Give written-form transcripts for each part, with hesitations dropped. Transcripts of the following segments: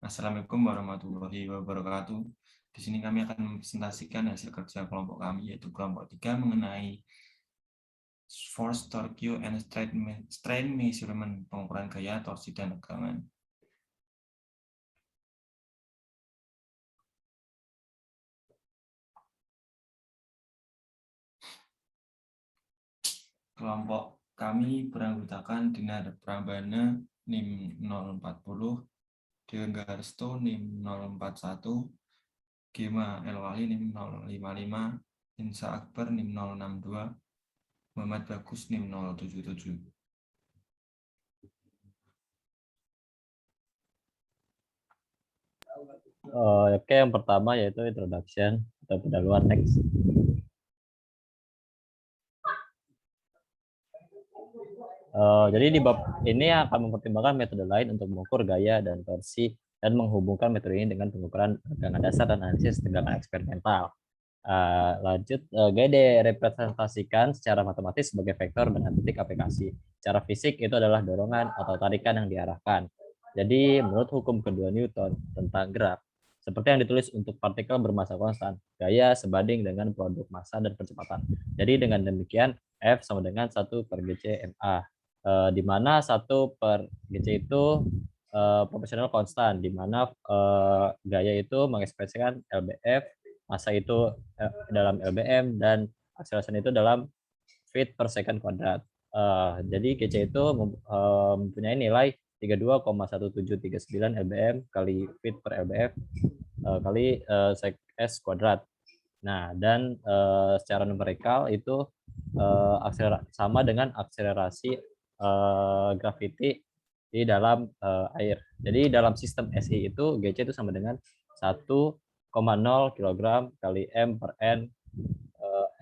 Assalamualaikum warahmatullahi wabarakatuh. Di sini kami akan mempresentasikan hasil kerja kelompok kami, yaitu kelompok 3 mengenai force, torque, and strain measurement, pengukuran gaya, torsi, dan tegangan. Kelompok kami beranggotakan Dinar Prambana NIM 040, Direnggarsto NIM 041, Gema Elwali NIM 055, Insa Akbar NIM 062, Muhammad Bagus NIM 077. Oke, yang pertama yaitu introduction atau pendahuluan. Next. Jadi di bab ini akan mempertimbangkan metode lain untuk mengukur gaya dan torsi dan menghubungkan metode ini dengan pengukuran tegangan dasar dan analisis tegangan eksperimental. Lanjut, gaya direpresentasikan secara matematis sebagai vektor dengan titik aplikasi. Secara fisik itu adalah dorongan atau tarikan yang diarahkan. Jadi menurut hukum kedua Newton tentang gerak, seperti yang ditulis untuk partikel bermassa konstan, gaya sebanding dengan produk massa dan percepatan. Jadi dengan demikian F sama dengan 1/Gc MA, di mana 1/Gc itu proporsional konstan, di mana gaya itu mengekspresikan LBF, massa itu dalam LBM, dan akselerasi itu dalam feet per second kuadrat. Jadi GC itu mempunyai nilai 32,1739 LBM kali feet per LBF kali sec s kuadrat. Nah, dan secara numerikal itu sama dengan akselerasi graviti di dalam air. Jadi dalam sistem SI itu GC itu sama dengan 1,0 kg kali M per N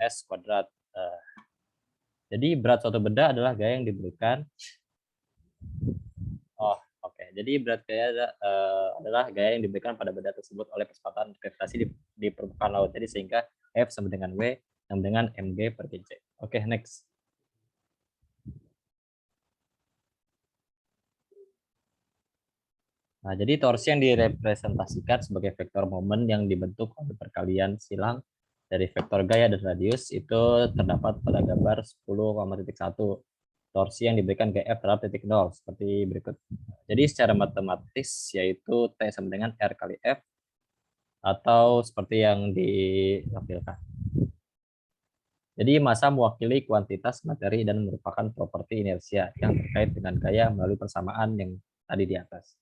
S kuadrat. Jadi berat suatu benda adalah gaya yang diberikan. Jadi berat gaya adalah gaya yang diberikan pada benda tersebut oleh percepatan gravitasi di permukaan laut. Jadi sehingga F sama dengan W sama dengan mg per kg. Oke, next. Nah, jadi torsi yang direpresentasikan sebagai vektor momen yang dibentuk oleh perkalian silang dari vektor gaya dan radius itu terdapat pada gambar 10,1. Torsi yang diberikan GF terhadap titik 0 seperti berikut. Jadi secara matematis yaitu T sama dengan R kali F atau seperti yang ditampilkan. Jadi massa mewakili kuantitas materi dan merupakan properti inersia yang terkait dengan gaya melalui persamaan yang tadi di atas.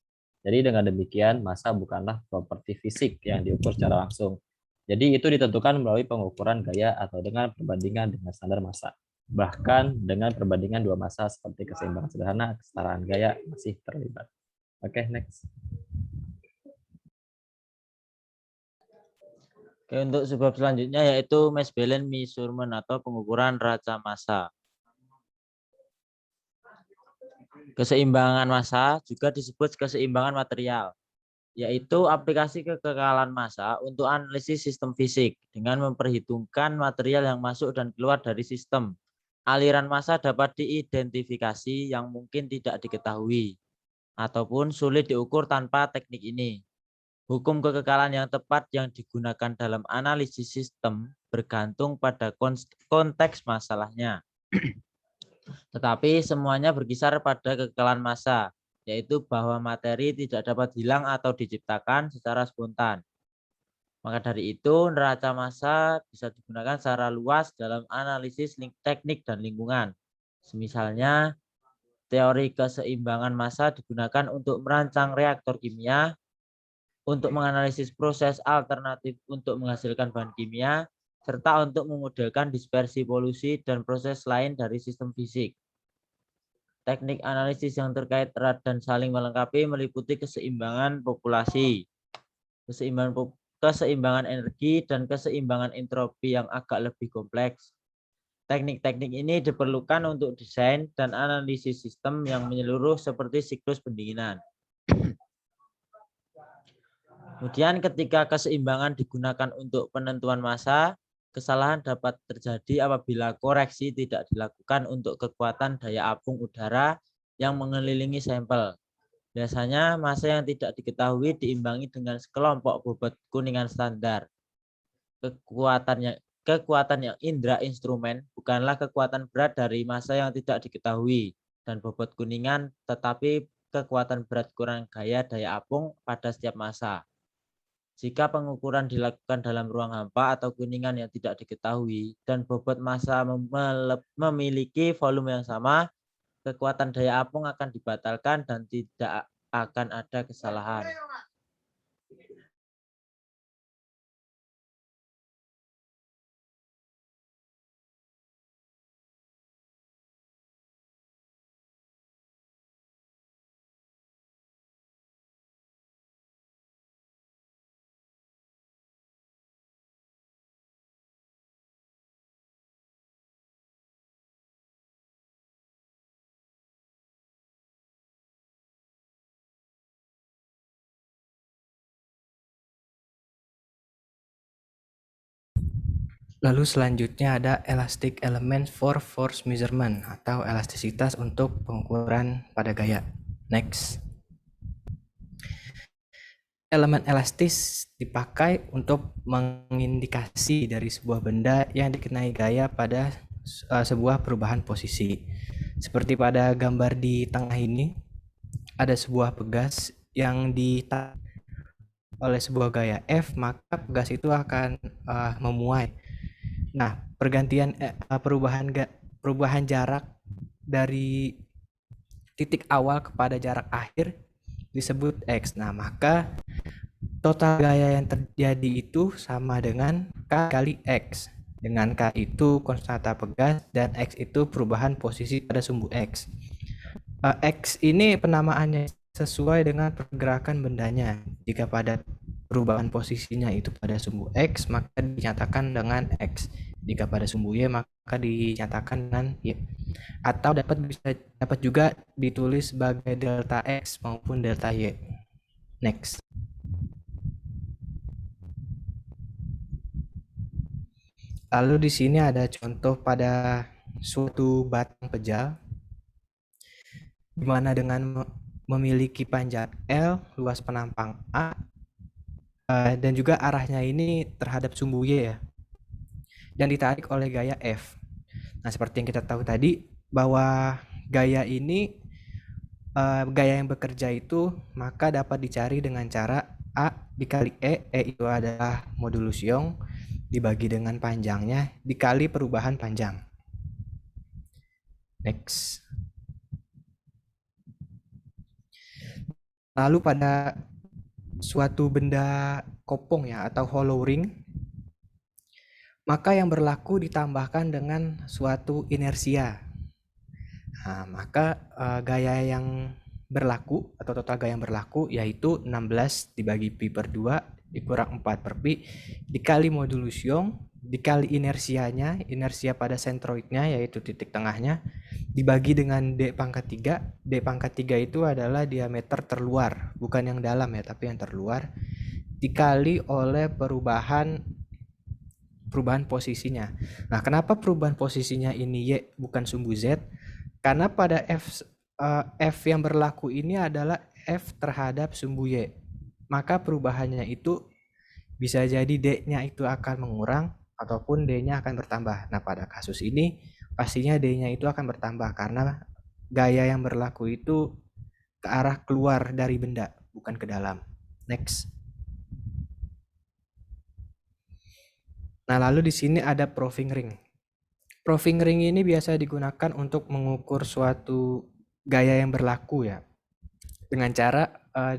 Jadi dengan demikian massa bukanlah properti fisik yang diukur secara langsung. Jadi itu ditentukan melalui pengukuran gaya atau dengan perbandingan dengan standar massa. Bahkan dengan perbandingan dua massa seperti keseimbangan sederhana, kesetaraan gaya masih terlibat. Oke, next. Oke, untuk sebab selanjutnya yaitu mass balance measurement atau pengukuran raca massa. Keseimbangan massa juga disebut keseimbangan material, yaitu aplikasi kekekalan massa untuk analisis sistem fisik dengan memperhitungkan material yang masuk dan keluar dari sistem. Aliran massa dapat diidentifikasi yang mungkin tidak diketahui ataupun sulit diukur tanpa teknik ini. Hukum kekekalan yang tepat yang digunakan dalam analisis sistem bergantung pada konteks masalahnya. Tetapi semuanya berkisar pada kekekalan massa, yaitu bahwa materi tidak dapat hilang atau diciptakan secara spontan. Maka dari itu, neraca massa bisa digunakan secara luas dalam analisis teknik dan lingkungan. Misalnya, teori keseimbangan massa digunakan untuk merancang reaktor kimia, untuk menganalisis proses alternatif untuk menghasilkan bahan kimia, serta untuk memodelkan dispersi polusi dan proses lain dari sistem fisik. Teknik analisis yang terkait erat dan saling melengkapi meliputi keseimbangan populasi, keseimbangan energi, dan keseimbangan entropi yang agak lebih kompleks. Teknik-teknik ini diperlukan untuk desain dan analisis sistem yang menyeluruh seperti siklus pendinginan. Kemudian ketika keseimbangan digunakan untuk penentuan massa, kesalahan dapat terjadi apabila koreksi tidak dilakukan untuk kekuatan daya apung udara yang mengelilingi sampel. Biasanya massa yang tidak diketahui diimbangi dengan sekelompok bobot kuningan standar. Kekuatan yang indera instrumen bukanlah kekuatan berat dari massa yang tidak diketahui dan bobot kuningan, tetapi kekuatan berat kurang gaya daya apung pada setiap massa. Jika pengukuran dilakukan dalam ruang hampa atau kuningan yang tidak diketahui dan bobot massa memiliki volume yang sama, kekuatan daya apung akan dibatalkan dan tidak akan ada kesalahan. Lalu selanjutnya ada elastic element for force measurement atau elastisitas untuk pengukuran pada gaya. Next. Elemen elastis dipakai untuk mengindikasi dari sebuah benda yang dikenai gaya pada sebuah perubahan posisi. Seperti pada gambar di tengah ini, ada sebuah pegas yang ditarik oleh sebuah gaya F, maka pegas itu akan memuai. Nah, perubahan jarak dari titik awal kepada jarak akhir disebut X. Nah, maka total gaya yang terjadi itu sama dengan K kali X. Dengan K itu konstanta pegas dan X itu perubahan posisi pada sumbu X. X ini penamaannya sesuai dengan pergerakan bendanya. Jika pada perubahan posisinya itu pada sumbu X, maka dinyatakan dengan X. Jika pada sumbu Y, maka dinyatakan dengan Y. Atau dapat juga ditulis sebagai delta X maupun delta Y. Next. Lalu di sini ada contoh pada suatu batang pejal, di mana dengan memiliki panjang L, luas penampang A, dan juga arahnya ini terhadap sumbu Y ya, dan ditarik oleh gaya F. Nah, seperti yang kita tahu tadi, bahwa gaya ini, gaya yang bekerja itu maka dapat dicari dengan cara A dikali E itu adalah modulus Young, dibagi dengan panjangnya, dikali perubahan panjang. Next. Lalu pada suatu benda kopong ya atau hollow ring, maka yang berlaku ditambahkan dengan suatu inersia. Nah, maka gaya yang berlaku atau total gaya yang berlaku yaitu 16 dibagi pi per 2 dikurang 4 per pi dikali modulus Young dikali inersianya, inersia pada sentroidnya yaitu titik tengahnya, dibagi dengan D pangkat 3. D pangkat 3 itu adalah diameter terluar, bukan yang dalam ya, tapi yang terluar, dikali oleh perubahan posisinya. Nah, kenapa perubahan posisinya ini Y bukan sumbu Z? Karena pada F yang berlaku ini adalah F terhadap sumbu Y. Maka perubahannya itu bisa jadi D-nya itu akan mengurang ataupun D-nya akan bertambah. Nah, pada kasus ini pastinya D-nya itu akan bertambah karena gaya yang berlaku itu ke arah keluar dari benda, bukan ke dalam. Next. Nah, lalu di sini ada proving ring. Proving ring ini biasa digunakan untuk mengukur suatu gaya yang berlaku ya. Dengan cara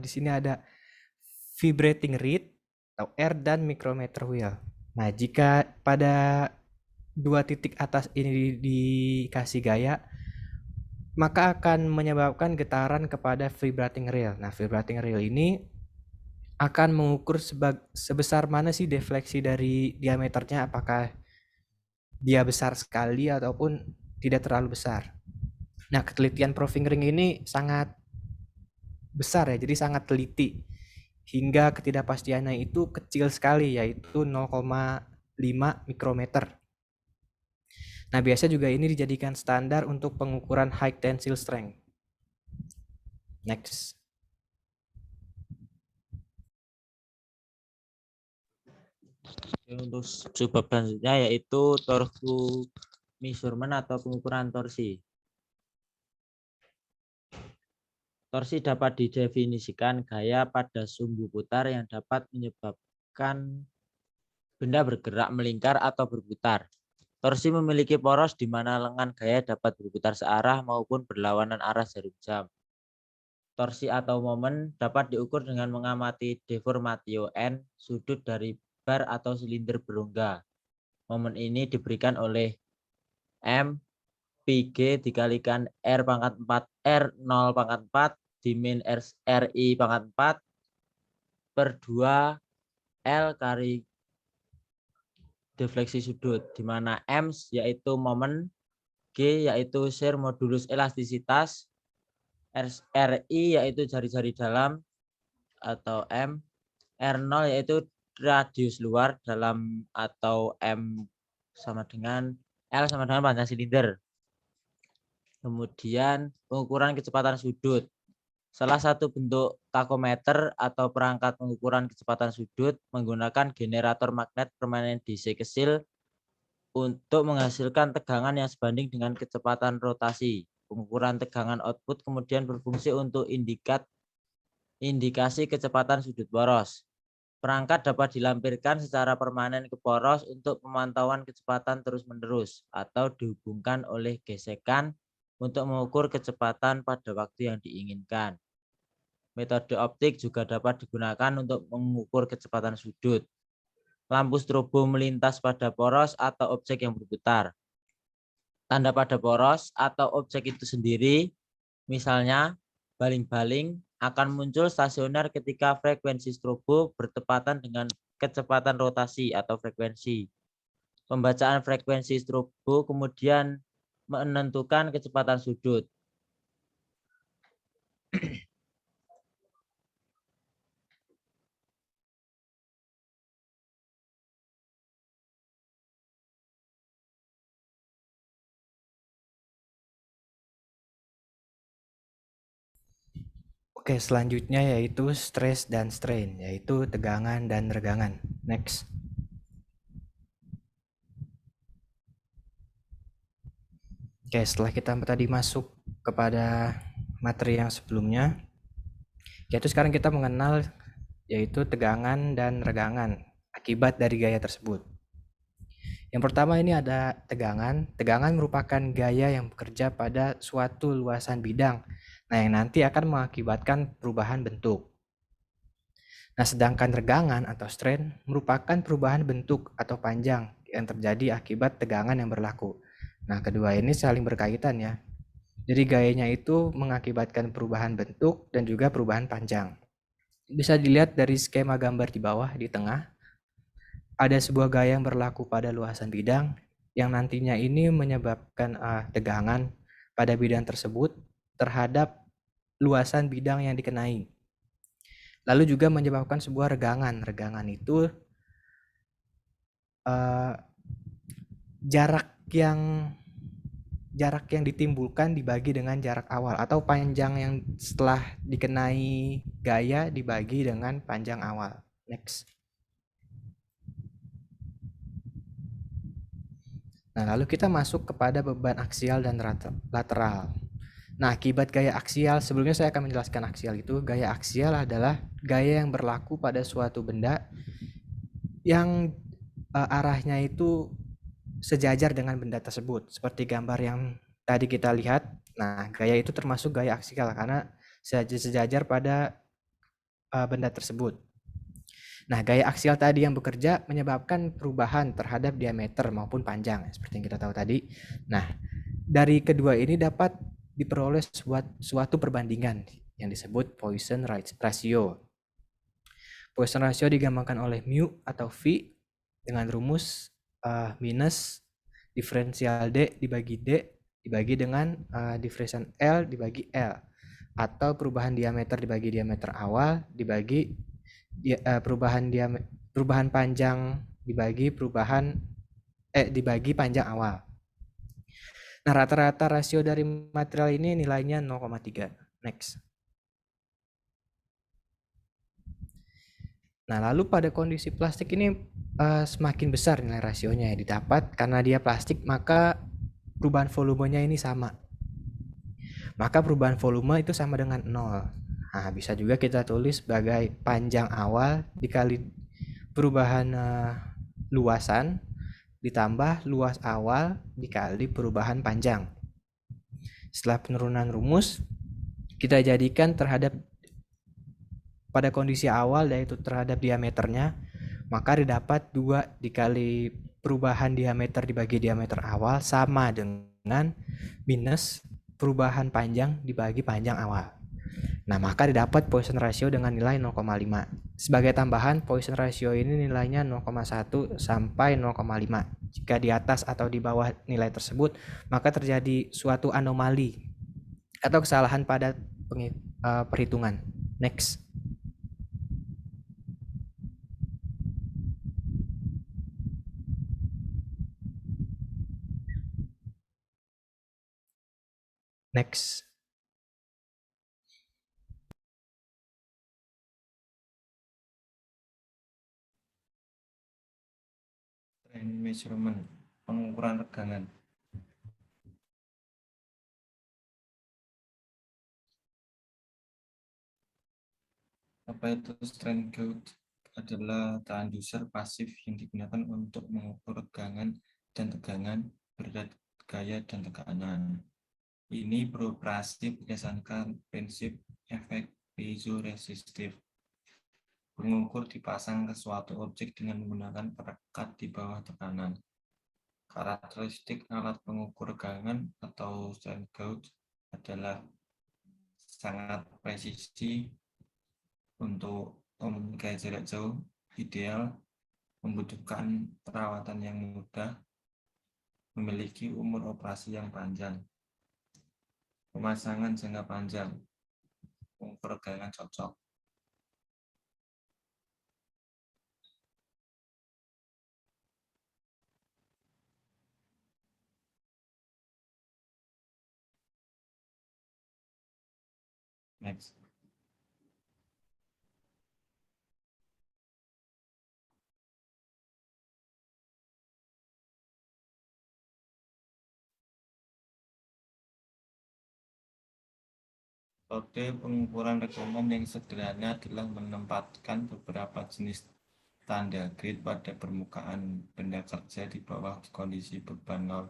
di sini ada vibrating reed atau R dan micrometer wheel. Nah, jika pada dua titik atas ini dikasih gaya, maka akan menyebabkan getaran kepada vibrating reel. Nah, vibrating reel ini akan mengukur sebesar mana sih defleksi dari diameternya, apakah dia besar sekali ataupun tidak terlalu besar. Nah, ketelitian proving ring ini sangat besar ya, jadi sangat teliti. Hingga ketidakpastiannya itu kecil sekali, yaitu 0,5 mikrometer. Nah, biasa juga ini dijadikan standar untuk pengukuran high tensile strength. Next. Untuk subbab selanjutnya yaitu torque measurement atau pengukuran torsi. Torsi dapat didefinisikan gaya pada sumbu putar yang dapat menyebabkan benda bergerak melingkar atau berputar. Torsi memiliki poros di mana lengan gaya dapat berputar searah maupun berlawanan arah jarum jam. Torsi atau momen dapat diukur dengan mengamati deformatio N sudut dari bar atau silinder berongga. Momen ini diberikan oleh M PG dikalikan R pangkat 4 R0 pangkat 4 dimin RI pangkat 4 per 2 L kali defleksi sudut, di mana M yaitu momen, G yaitu shear modulus elastisitas, RI yaitu jari-jari dalam atau M, R0 yaitu radius luar dalam atau M sama dengan L sama dengan panjang silinder. Kemudian pengukuran kecepatan sudut. Salah satu bentuk takometer atau perangkat pengukuran kecepatan sudut menggunakan generator magnet permanen DC kesil untuk menghasilkan tegangan yang sebanding dengan kecepatan rotasi. Pengukuran tegangan output kemudian berfungsi untuk indikasi kecepatan sudut poros. Perangkat dapat dilampirkan secara permanen ke poros untuk pemantauan kecepatan terus-menerus atau dihubungkan oleh gesekan untuk mengukur kecepatan pada waktu yang diinginkan. Metode optik juga dapat digunakan untuk mengukur kecepatan sudut. Lampu strobo melintas pada poros atau objek yang berputar. Tanda pada poros atau objek itu sendiri, misalnya baling-baling, akan muncul stasioner ketika frekuensi strobo bertepatan dengan kecepatan rotasi atau frekuensi. Pembacaan frekuensi strobo kemudian menentukan kecepatan sudut. Oke, selanjutnya yaitu stress dan strain, yaitu tegangan dan regangan. Next. Oke, setelah kita tadi masuk kepada materi yang sebelumnya, yaitu sekarang kita mengenal yaitu tegangan dan regangan akibat dari gaya tersebut. Yang pertama ini ada tegangan. Tegangan merupakan gaya yang bekerja pada suatu luasan bidang, nah yang nanti akan mengakibatkan perubahan bentuk. Nah, sedangkan regangan atau strain merupakan perubahan bentuk atau panjang yang terjadi akibat tegangan yang berlaku. Nah, kedua ini saling berkaitan ya. Jadi gayanya itu mengakibatkan perubahan bentuk dan juga perubahan panjang. Bisa dilihat dari skema gambar di bawah di tengah. Ada sebuah gaya yang berlaku pada luasan bidang yang nantinya ini menyebabkan tegangan pada bidang tersebut terhadap luasan bidang yang dikenai. Lalu juga menyebabkan sebuah regangan. Regangan itu jarak yang ditimbulkan dibagi dengan jarak awal atau panjang yang setelah dikenai gaya dibagi dengan panjang awal. Next. Nah, lalu kita masuk kepada beban aksial dan lateral. Nah, akibat gaya aksial, sebelumnya saya akan menjelaskan aksial itu. Gaya aksial adalah gaya yang berlaku pada suatu benda yang arahnya itu sejajar dengan benda tersebut. Seperti gambar yang tadi kita lihat. Nah, gaya itu termasuk gaya aksial karena sejajar pada benda tersebut. Nah, gaya aksial tadi yang bekerja menyebabkan perubahan terhadap diameter maupun panjang, seperti yang kita tahu tadi. Nah, dari kedua ini dapat diperoleh suatu perbandingan yang disebut Poisson ratio. Poisson ratio digambarkan oleh mu atau V dengan rumus minus diferensial D dibagi dengan diferensial L dibagi L, atau perubahan diameter dibagi diameter awal dibagi perubahan panjang dibagi dibagi panjang awal. Nah, rata-rata rasio dari material ini nilainya 0,3. Next. Nah, lalu pada kondisi plastik ini semakin besar nilai rasionya yang didapat karena dia plastik, maka perubahan volumenya ini sama. Maka perubahan volume itu sama dengan 0. Nah, bisa juga kita tulis sebagai panjang awal dikali perubahan luasan ditambah luas awal dikali perubahan panjang. Setelah penurunan rumus, kita jadikan terhadap pada kondisi awal yaitu terhadap diameternya, maka didapat 2 dikali perubahan diameter dibagi diameter awal sama dengan minus perubahan panjang dibagi panjang awal. Nah, maka didapat Poisson ratio dengan nilai 0,5. Sebagai tambahan, Poisson ratio ini nilainya 0,1 sampai 0,5. Jika di atas atau di bawah nilai tersebut, maka terjadi suatu anomali atau kesalahan pada perhitungan. Next. Next. Strain measurement, pengukuran tegangan. Apa itu strain gauge? Adalah transducer pasif yang digunakan untuk mengukur tegangan dan tegangan, berat, gaya, dan tekanan. Ini beroperasi berdasarkan prinsip efek piezoresistif. Pengukur dipasang ke suatu objek dengan menggunakan perekat di bawah tekanan. Karakteristik alat pengukur tegangan atau strain gauge adalah sangat presisi untuk komunikasi jarak jauh, ideal, membutuhkan perawatan yang mudah, memiliki umur operasi yang panjang, pemasangan jangka panjang, pengukur tegangan cocok. Next. Metode pengukuran tegangan yang sederhana adalah menempatkan beberapa jenis tanda grid pada permukaan benda kerja di bawah kondisi beban nol,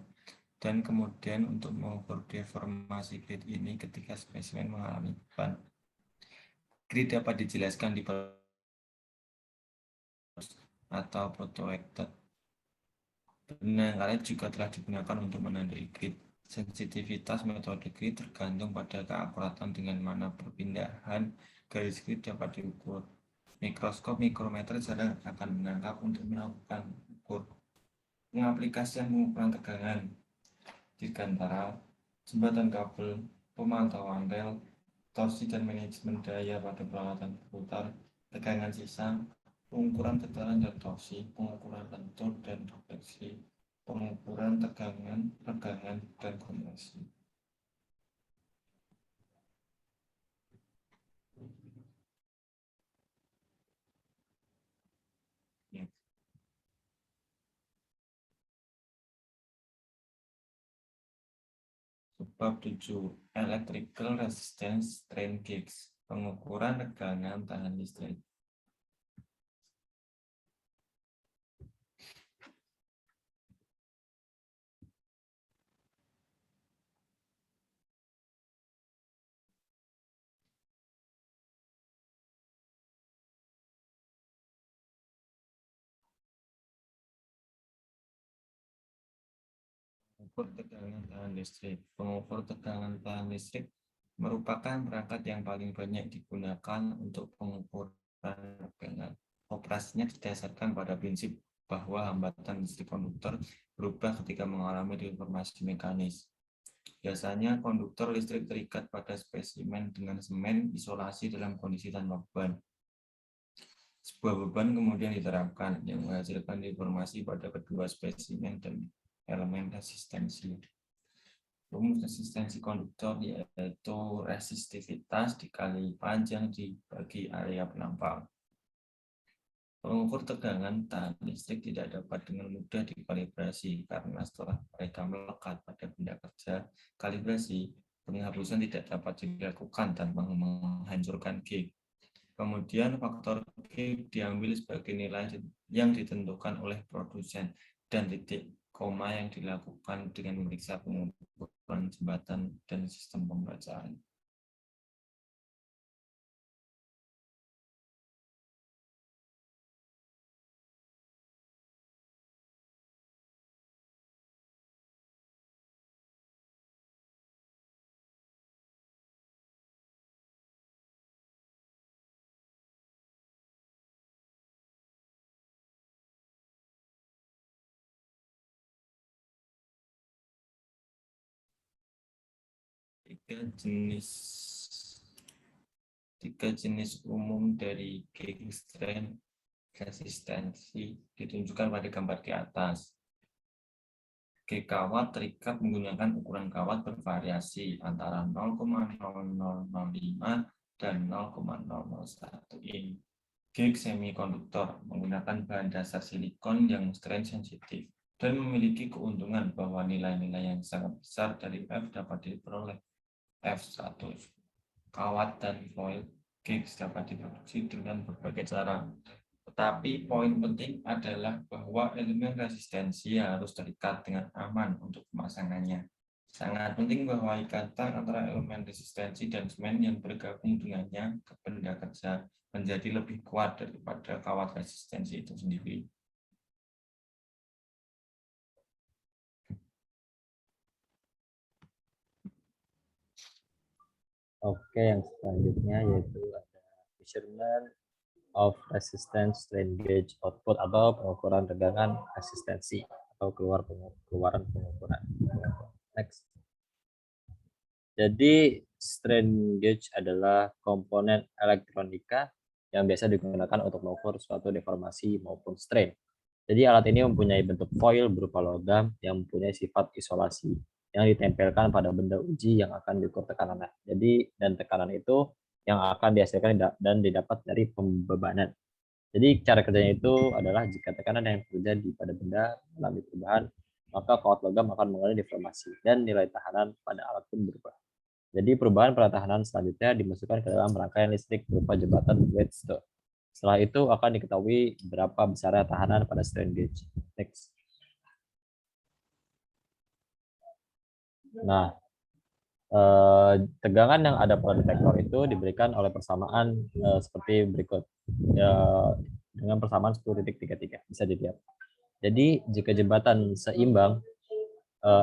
dan kemudian untuk mengukur deformasi grid ini ketika spesimen mengalami beban. Grid dapat dijelaskan di atau photoacted. Benang juga telah digunakan untuk menandai grid. Sensitivitas metode grid tergantung pada keakuratan dengan mana perpindahan garis grid dapat diukur. Mikroskop mikrometer jarang akan menangkap untuk melakukan ukur. Pengaplikasian pengukuran tegangan dirgantara, jembatan kabel, pemantauan rel, torsi dan manajemen daya pada peralatan berputar, tegangan sisa, pengukuran tekanan dan torsi, pengukuran lentur dan refleksi, pengukuran tegangan, regangan, dan konversi. Ya. Bab 7. Electrical Resistance Strain Gauge, pengukuran tegangan tahan listrik. Pengukur tegangan tahan listrik. Pengukur tegangan tahan listrik merupakan perangkat yang paling banyak digunakan untuk pengukuran tegangan. Operasinya didasarkan pada prinsip bahwa hambatan listrik konduktor berubah ketika mengalami deformasi mekanis. Biasanya konduktor listrik terikat pada spesimen dengan semen isolasi dalam kondisi tanpa beban. Sebuah beban kemudian diterapkan yang menghasilkan deformasi pada kedua spesimen dan elemen resistensi. Rumus resistensi konduktor yaitu resistivitas dikali panjang dibagi area penampal. Pengukur tegangan tahan listrik tidak dapat dengan mudah dikalibrasi karena setelah mereka melekat pada benda kerja kalibrasi, penghapusan tidak dapat dilakukan tanpa menghancurkan gig. Kemudian faktor gig diambil sebagai nilai yang ditentukan oleh produsen dan titik koma yang dilakukan dengan memeriksa pengukuran jembatan dan sistem pembacaan. Tiga jenis umum dari gig strength resistensi ditunjukkan pada gambar di atas. Gig kawat terikat menggunakan ukuran kawat bervariasi antara 0,0005 dan 0,001 in. Gig semikonduktor menggunakan bahan dasar silikon yang strain sensitif dan memiliki keuntungan bahwa nilai-nilai yang sangat besar dari F dapat diperoleh. F1. Kawat dan foil gig dapat diproduksi dengan berbagai cara. Tetapi poin penting adalah bahwa elemen resistensi harus terikat dengan aman untuk pemasangannya. Sangat penting bahwa ikatan antara elemen resistensi dan semen yang bergabung dengannya ke benda kerja menjadi lebih kuat daripada kawat resistensi itu sendiri. Oke, yang selanjutnya yaitu ada measurement of resistance strain gauge output atau pengukuran tegangan resistensi atau keluaran pengukuran. Next. Jadi strain gauge adalah komponen elektronika yang biasa digunakan untuk mengukur suatu deformasi maupun strain. Jadi alat ini mempunyai bentuk foil berupa logam yang mempunyai sifat isolasi yang ditempelkan pada benda uji yang akan diukur tekanannya. Jadi dan tekanan itu yang akan dihasilkan dan didapat dari pembebanan. Jadi cara kerjanya itu adalah jika tekanan yang terjadi pada benda mengalami perubahan, maka kawat logam akan mengalami deformasi dan nilai tahanan pada alat pun berubah. Jadi perubahan pada tahanan selanjutnya dimasukkan ke dalam rangkaian listrik berupa jembatan Wheatstone. Setelah itu akan diketahui berapa besarnya tahanan pada strain gauge. Next. Nah, tegangan yang ada pada detektor itu diberikan oleh persamaan seperti berikut. Dengan persamaan 10.33 bisa dilihat. Jadi jika jembatan seimbang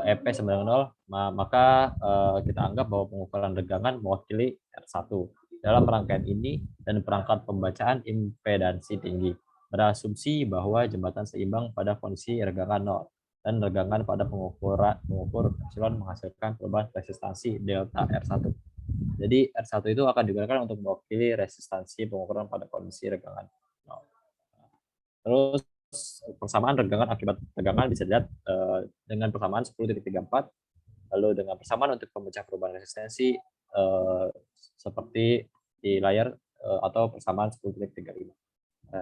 EP sama dengan 0, maka kita anggap bahwa pengukuran tegangan mewakili R1. Dalam rangkaian ini dan perangkat pembacaan impedansi tinggi berasumsi bahwa jembatan seimbang pada kondisi regangan 0 dan regangan pada pengukur epsilon menghasilkan perubahan resistansi delta R1. Jadi R1 itu akan digunakan untuk mewakili resistansi pengukuran pada kondisi regangan 0. Terus persamaan regangan akibat tegangan bisa dilihat dengan persamaan 10.34, lalu dengan persamaan untuk pemecah perubahan resistensi seperti di layar atau persamaan 10.35.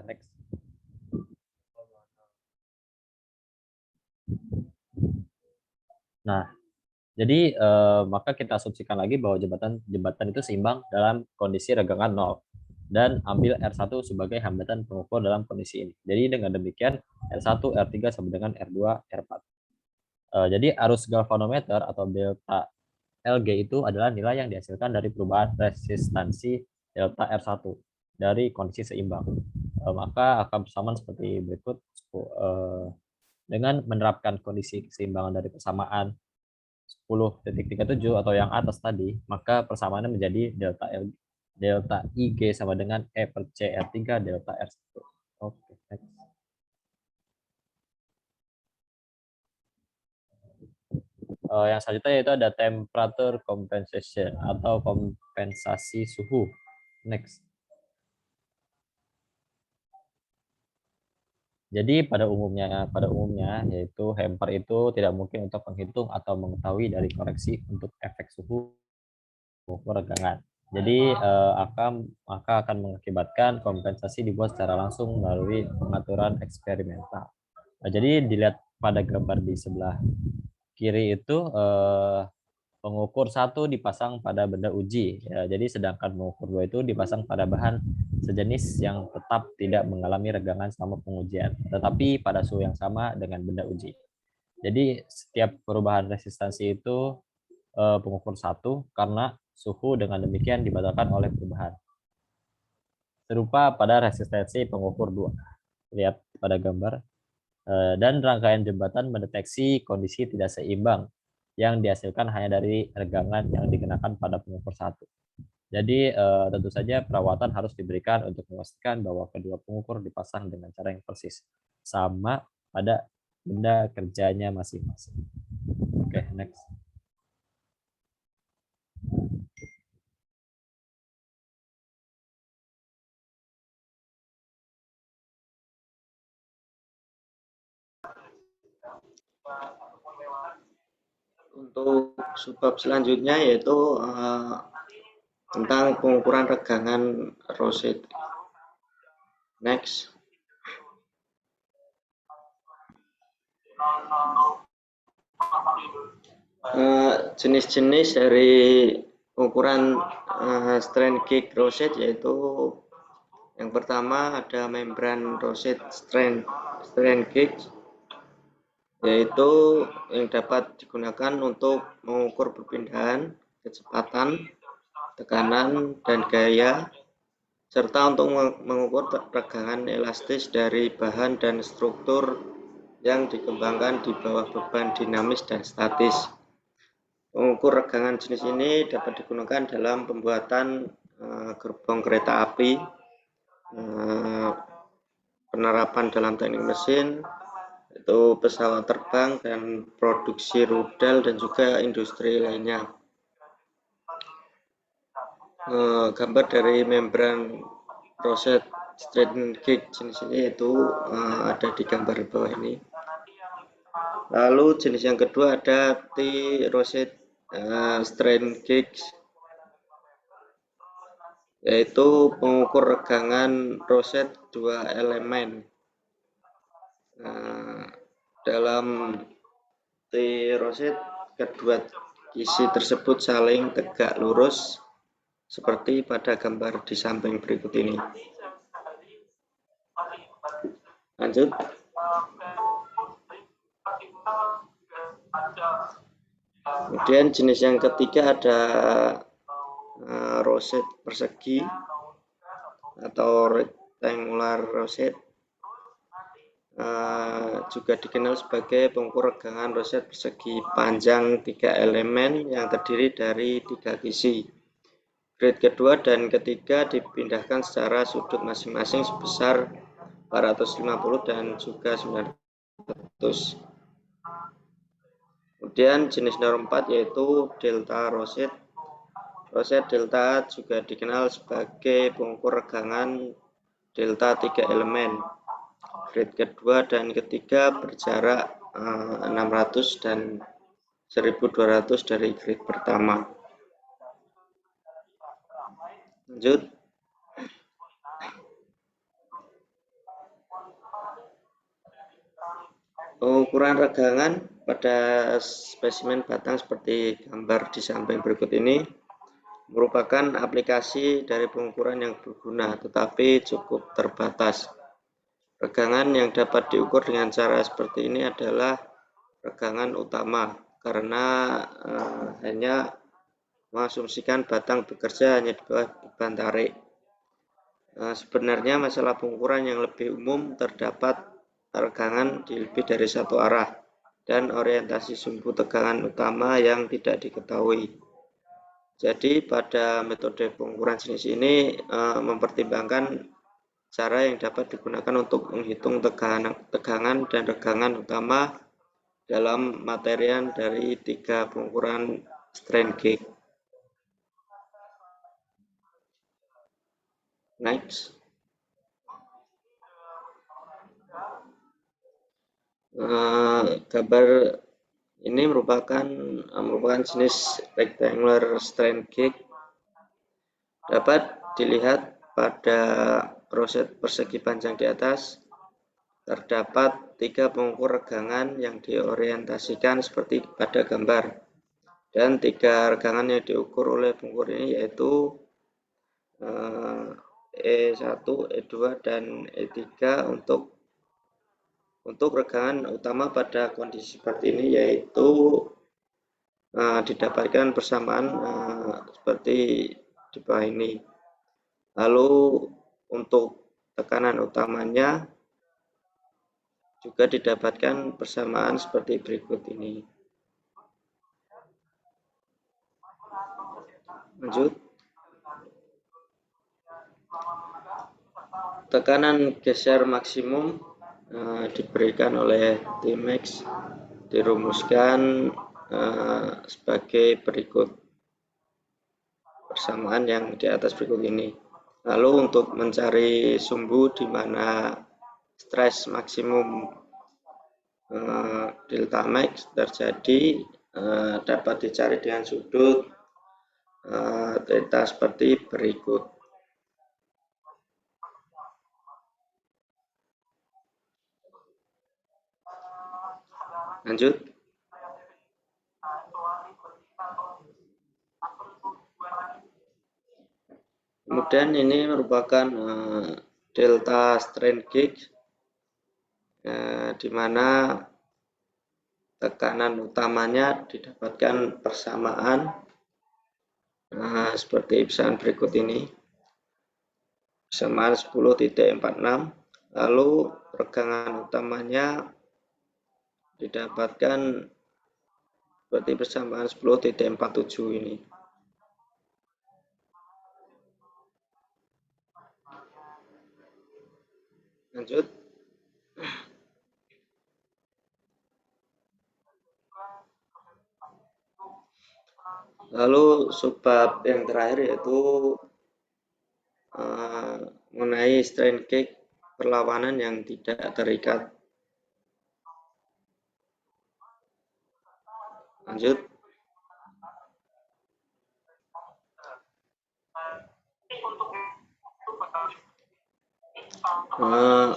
Next. Nah, jadi maka kita asumsikan lagi bahwa jembatan itu seimbang dalam kondisi regangan 0 dan ambil R1 sebagai hambatan pengukur dalam kondisi ini. Jadi dengan demikian R1, R3 sama dengan R2, R4. Jadi arus galvanometer atau delta LG itu adalah nilai yang dihasilkan dari perubahan resistansi delta R1 dari kondisi seimbang. Maka akan persamaan seperti berikut. Dengan menerapkan kondisi keseimbangan dari persamaan 10.37 atau yang atas tadi, maka persamaannya menjadi delta IG sama dengan E per C R3 delta R1. Oke, next. Yang selanjutnya yaitu ada temperature compensation atau kompensasi suhu. Next. Jadi pada umumnya yaitu hamper itu tidak mungkin untuk menghitung atau mengetahui dari koreksi untuk efek suhu maupun regangan. Jadi maka akan mengakibatkan kompensasi dibuat secara langsung melalui pengaturan eksperimental. Nah, jadi dilihat pada gambar di sebelah kiri itu pengukur 1 dipasang pada benda uji, ya, jadi sedangkan pengukur 2 itu dipasang pada bahan sejenis yang tetap tidak mengalami regangan selama pengujian, tetapi pada suhu yang sama dengan benda uji. Jadi setiap perubahan resistansi itu pengukur 1 karena suhu dengan demikian dibatalkan oleh perubahan. Serupa pada resistensi pengukur 2. Lihat pada gambar. Dan rangkaian jembatan mendeteksi kondisi tidak seimbang yang dihasilkan hanya dari regangan yang dikenakan pada pengukur 1. Jadi tentu saja perawatan harus diberikan untuk memastikan bahwa kedua pengukur dipasang dengan cara yang persis sama pada benda kerjanya masing-masing. Oke, next. Untuk subbab selanjutnya yaitu tentang pengukuran regangan Rosset. Next. Jenis-jenis dari pengukuran strain gauge Rosset yaitu yang pertama ada membran Rosset strain gauge, yaitu yang dapat digunakan untuk mengukur perpindahan, kecepatan, tekanan, dan gaya, serta untuk mengukur regangan elastis dari bahan dan struktur yang dikembangkan di bawah beban dinamis dan statis. Pengukur regangan jenis ini dapat digunakan dalam pembuatan gerbong kereta api, penerapan dalam teknik mesin, itu pesawat terbang dan produksi rudal dan juga industri lainnya. Gambar dari membran Rosset strain gauge jenis ini itu ada di gambar bawah ini. Lalu jenis yang kedua ada T-Rosset strain gauge, yaitu pengukur regangan Rosset 2 elemen. Dalam T-Rosset, kedua kisi tersebut saling tegak lurus seperti pada gambar di samping berikut ini. Lanjut. Kemudian jenis yang ketiga ada Rosset persegi atau rectangular Rosset. Juga dikenal sebagai pengukur regangan Rosset persegi panjang 3 elemen yang terdiri dari 3 kisi. Grade kedua dan ketiga dipindahkan secara sudut masing-masing sebesar 450 dan juga 900. Kemudian jenis nomor 4 yaitu delta Rosset. Rosset delta juga dikenal sebagai pengukur regangan delta 3 elemen. Grade kedua dan ketiga berjarak 600 dan 1200 dari grade pertama. Lanjut. Pengukuran regangan pada spesimen batang seperti gambar di samping berikut ini merupakan aplikasi dari pengukuran yang berguna tetapi cukup terbatas. Regangan yang dapat diukur dengan cara seperti ini adalah regangan utama karena hanya mengasumsikan batang bekerja hanya di bawah beban tarik. Sebenarnya masalah pengukuran yang lebih umum terdapat regangan di lebih dari satu arah dan orientasi sumbu tegangan utama yang tidak diketahui. Jadi pada metode pengukuran jenis ini mempertimbangkan cara yang dapat digunakan untuk menghitung tegangan dan regangan utama dalam materian dari 3 pengukuran strain gauge. Next. Gambar ini merupakan jenis rectangular strain gauge. Dapat dilihat pada persegi panjang di atas, terdapat 3 pengukur regangan yang diorientasikan seperti pada gambar. Dan 3 regangan yang diukur oleh pengukur ini yaitu E1, E2, dan E3 untuk regangan utama pada kondisi seperti ini yaitu didapatkan persamaan seperti di bawah ini. Lalu untuk tekanan utamanya juga didapatkan persamaan seperti berikut ini. Lanjut. Tekanan geser maksimum diberikan oleh Tmax, dirumuskan sebagai berikut. Persamaan yang di atas berikut ini. Lalu untuk mencari sumbu di mana stres maksimum delta max terjadi dapat dicari dengan sudut theta seperti berikut. Lanjut. Kemudian ini merupakan delta strain gauge di mana tekanan utamanya didapatkan persamaan seperti misalkan berikut ini, persamaan 10.46. Lalu regangan utamanya didapatkan seperti persamaan 10.47 ini. Lanjut. Lalu subbab yang terakhir yaitu mengenai strain gauge perlawanan yang tidak terikat. Lanjut.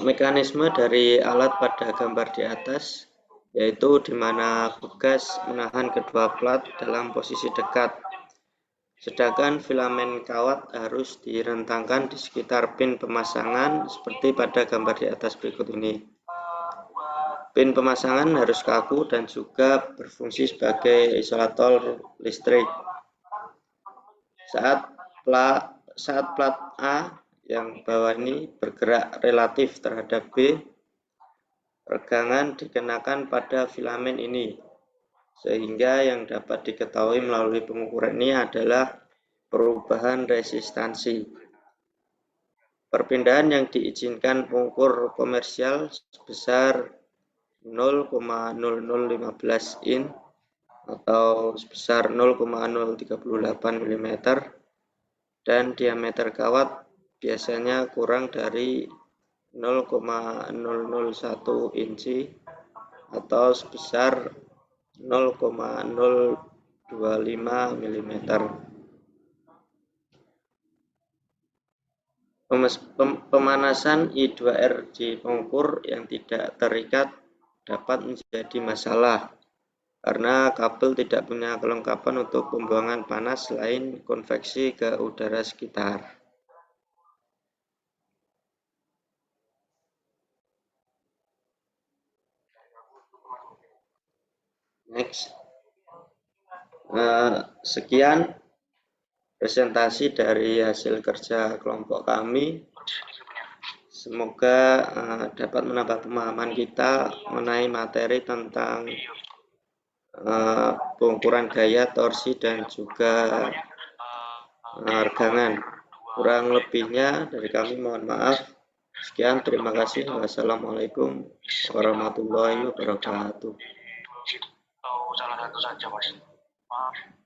Mekanisme dari alat pada gambar di atas yaitu di mana tugas menahan kedua plat dalam posisi dekat, sedangkan filamen kawat harus direntangkan di sekitar pin pemasangan seperti pada gambar di atas berikut ini. Pin pemasangan harus kaku dan juga berfungsi sebagai isolator listrik. Saat plat A yang bawah ini bergerak relatif terhadap B, regangan dikenakan pada filamen ini, sehingga yang dapat diketahui melalui pengukuran ini adalah perubahan resistansi. Perpindahan yang diizinkan pengukur komersial sebesar 0,0015 in atau sebesar 0,038 mm dan diameter kawat biasanya kurang dari 0,001 inci atau sebesar 0,025 mm. Pemanasan I2R di pengukur yang tidak terikat dapat menjadi masalah karena kabel tidak punya kelengkapan untuk pembuangan panas selain konveksi ke udara sekitar. Next. Sekian presentasi dari hasil kerja kelompok kami. Semoga dapat menambah pemahaman kita mengenai materi tentang pengukuran gaya, torsi, dan juga regangan. Kurang lebihnya dari kami mohon maaf. Sekian, terima kasih. Wassalamualaikum warahmatullahi wabarakatuh. Salah satu saja, Mas. Maaf.